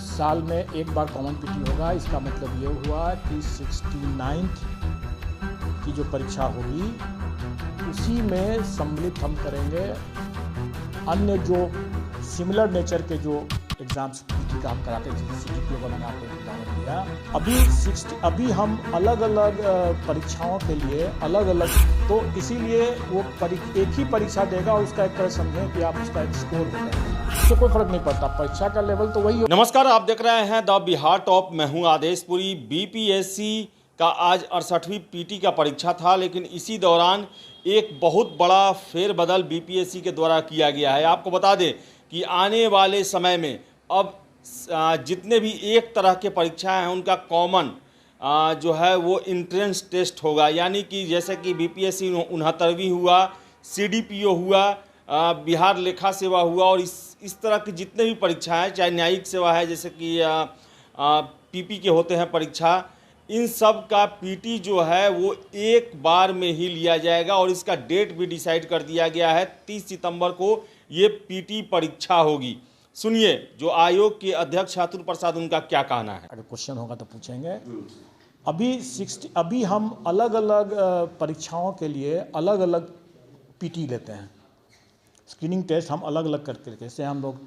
साल में एक बार कॉमन पीटी होगा। इसका मतलब ये हुआ कि 69th की जो परीक्षा होगी उसी में सम्मिलित हम करेंगे अन्य जो सिमिलर नेचर के जो एग्जाम्स पीटी का हम कराते हैं, सीडीपीओ का मैंने आपको उदाहरण दिया। अभी हम अलग अलग परीक्षाओं के लिए अलग अलग, तो इसीलिए वो एक ही परीक्षा देगा और उसका एक तरह समझें कि आप उसका एक स्कोर हो जाए, तो कोई फर्क नहीं पड़ता, परीक्षा का लेवल तो वही हो। नमस्कार, आप देख रहे हैं द बिहार टॉप। मैं हूं आदेशपुरी। बीपीएससी का आज 68वीं पीटी का परीक्षा था, लेकिन इसी दौरान एक बहुत बड़ा फेरबदल बीपीएससी के द्वारा किया गया है। आपको बता दें कि आने वाले समय में अब जितने भी एक तरह के परीक्षाएं हैं उनका कॉमन जो है वो एंट्रेंस टेस्ट होगा। यानी कि जैसे कि बीपीएससी 69वीं हुआ, सीडीपीओ हुआ, बिहार लेखा सेवा हुआ, और इस तरह की जितने भी परीक्षाएं, चाहे न्यायिक सेवा है जैसे कि पीपी के होते हैं परीक्षा, इन सब का पीटी जो है वो एक बार में ही लिया जाएगा और इसका डेट भी डिसाइड कर दिया गया है। 30 सितंबर को ये पीटी परीक्षा होगी। सुनिए जो आयोग के अध्यक्ष शातुर प्रसाद, उनका क्या कहना है। अगर क्वेश्चन होगा तो पूछेंगे। अभी हम अलग अलग परीक्षाओं के लिए अलग अलग पीटी लेते हैं, स्क्रीनिंग टेस्ट हम अलग अलग करके, जैसे हम लोग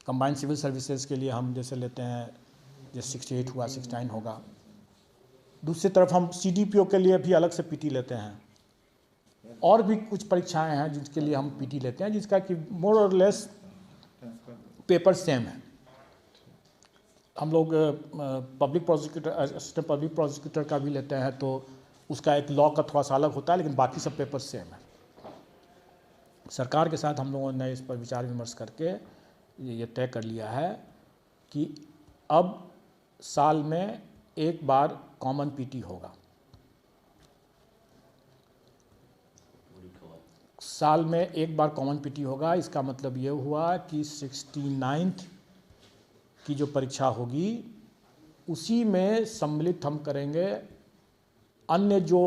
कंबाइंड सिविल सर्विसेज के लिए हम जैसे लेते हैं, जैसे 68 हुआ, 69 होगा। दूसरी तरफ हम सीडीपीओ के लिए भी अलग से पीटी लेते हैं, और भी कुछ परीक्षाएं हैं जिसके लिए हम पीटी लेते हैं, जिसका कि मोर और लेस पेपर सेम है। हम लोग public prosecutor, assistant public prosecutor का भी लेते हैं, तो उसका एक लॉ का थोड़ा सा अलग होता है, लेकिन बाकी सब पेपर सेम है। सरकार के साथ हम लोगों ने इस पर विचार विमर्श करके ये तय कर लिया है कि अब साल में एक बार कॉमन पीटी होगा। साल में एक बार कॉमन पीटी होगा। इसका मतलब ये हुआ कि 69th की जो परीक्षा होगी उसी में सम्मिलित हम करेंगे अन्य जो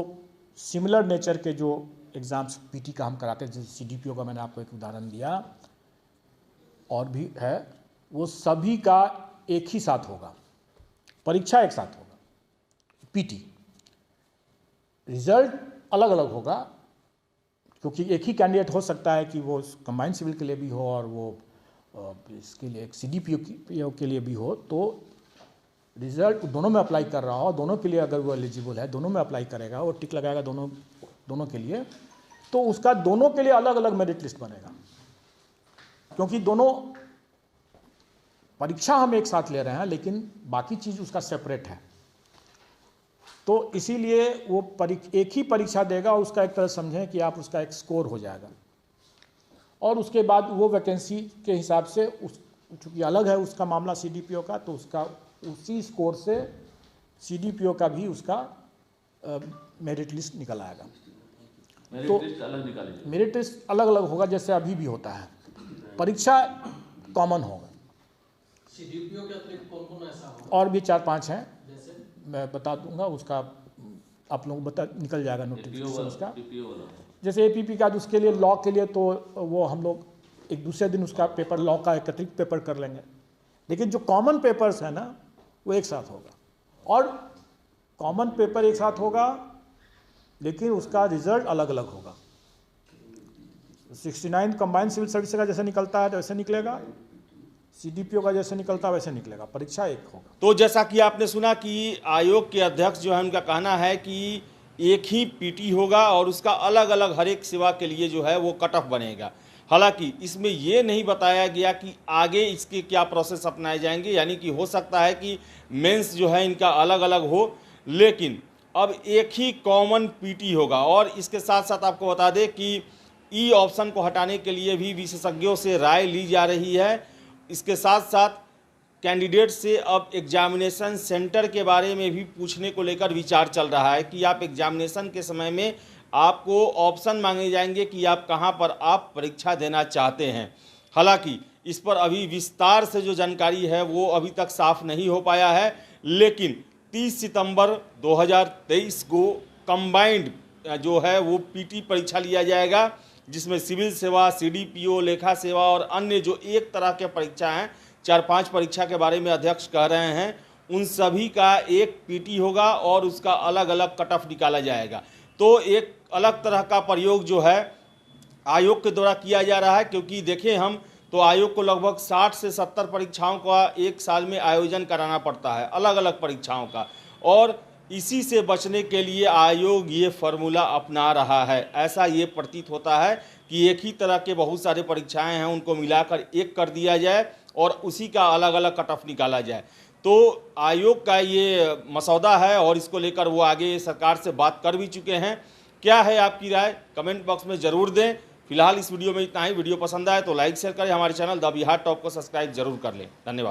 सिमिलर नेचर के जो एग्ज़ाम्स पीटी का हम कराते हैं, जैसे सीडीपीओ का मैंने आपको एक उदाहरण दिया, और भी है, वो सभी का एक ही साथ होगा, परीक्षा एक साथ होगा। पीटी रिजल्ट अलग अलग होगा, क्योंकि एक ही कैंडिडेट हो सकता है कि वो कंबाइंड सिविल के लिए भी हो और वो इसके लिए एक सीडीपीओ के लिए भी हो, तो रिजल्ट दोनों में अप्लाई कर रहा हो, दोनों के लिए अगर वो एलिजिबल है, दोनों में अप्लाई करेगा, वो टिक लगाएगा दोनों के लिए, तो उसका दोनों के लिए अलग अलग मेरिट लिस्ट बनेगा, क्योंकि दोनों परीक्षा हम एक साथ ले रहे हैं, लेकिन बाकी चीज़ उसका सेपरेट है। तो इसीलिए वो एक ही परीक्षा देगा और उसका एक तरह समझें कि आप उसका एक स्कोर हो जाएगा, और उसके बाद वो वैकेंसी के हिसाब से चूँकि अलग है उसका मामला सीडीपीओ का, तो उसका उसी स्कोर से सीडीपीओ का भी उसका मेरिट लिस्ट निकल आएगा। तो मेरिट लिस्ट अलग अलग होगा, जैसे अभी भी होता है, परीक्षा कॉमन होगा। सीडीपीओ के अतिरिक्त कौन-कौन ऐसा होगा? और भी 4-5 हैं, मैं बता दूंगा, उसका आप लोगों को निकल जाएगा नोटिफिकेशन उसका। जैसे एपीपी का, उसके लिए लॉ के लिए तो वो हम लोग एक दूसरे दिन उसका पेपर, लॉ का एक अतिरिक्त पेपर कर लेंगे, लेकिन जो कॉमन पेपर्स है ना वो एक साथ होगा, और कॉमन पेपर एक साथ होगा लेकिन उसका रिजल्ट अलग अलग होगा। 69 कंबाइंड सिविल सर्विस का जैसे निकलता है वैसे निकलेगा, सीडीपीओ का जैसे निकलता है वैसे निकलेगा, परीक्षा एक होगा। तो जैसा कि आपने सुना कि आयोग के अध्यक्ष जो है उनका कहना है कि एक ही पीटी होगा और उसका अलग अलग हर एक सेवा के लिए जो है वो कट ऑफ बनेगा। हालांकि इसमें ये नहीं बताया गया कि आगे इसके क्या प्रोसेस अपनाए जाएंगे, यानी कि हो सकता है कि मेंस जो है इनका अलग अलग हो, लेकिन अब एक ही कॉमन पीटी होगा। और इसके साथ साथ आपको बता दें कि ई ऑप्शन को हटाने के लिए भी विशेषज्ञों से राय ली जा रही है। इसके साथ साथ कैंडिडेट से अब एग्जामिनेशन सेंटर के बारे में भी पूछने को लेकर विचार चल रहा है कि आप एग्जामिनेशन के समय में आपको ऑप्शन मांगे जाएंगे कि आप कहां पर आप परीक्षा देना चाहते हैं। हालांकि इस पर अभी विस्तार से जो जानकारी है वो अभी तक साफ नहीं हो पाया है, लेकिन 30 सितंबर 2023 को कंबाइंड जो है वो पीटी परीक्षा लिया जाएगा, जिसमें सिविल सेवा, सीडीपीओ, लेखा सेवा और अन्य जो एक तरह के परीक्षा हैं 4-5 परीक्षा के बारे में अध्यक्ष कह रहे हैं, उन सभी का एक पीटी होगा और उसका अलग अलग कट ऑफ निकाला जाएगा। तो एक अलग तरह का प्रयोग जो है आयोग के द्वारा किया जा रहा है, क्योंकि देखें हम तो आयोग को लगभग 60 से 70 परीक्षाओं का एक साल में आयोजन कराना पड़ता है, अलग अलग परीक्षाओं का, और इसी से बचने के लिए आयोग ये फार्मूला अपना रहा है। ऐसा ये प्रतीत होता है कि एक ही तरह के बहुत सारे परीक्षाएं हैं, उनको मिलाकर एक कर दिया जाए और उसी का अलग अलग कट ऑफ निकाला जाए। तो आयोग का ये मसौदा है और इसको लेकर वो आगे सरकार से बात कर भी चुके हैं। क्या है आपकी राय, कमेंट बॉक्स में ज़रूर दें। फिलहाल इस वीडियो में इतना ही। वीडियो पसंद आए तो लाइक शेयर करें, हमारे चैनल द बिहार टॉप को सब्सक्राइब जरूर कर लें। धन्यवाद।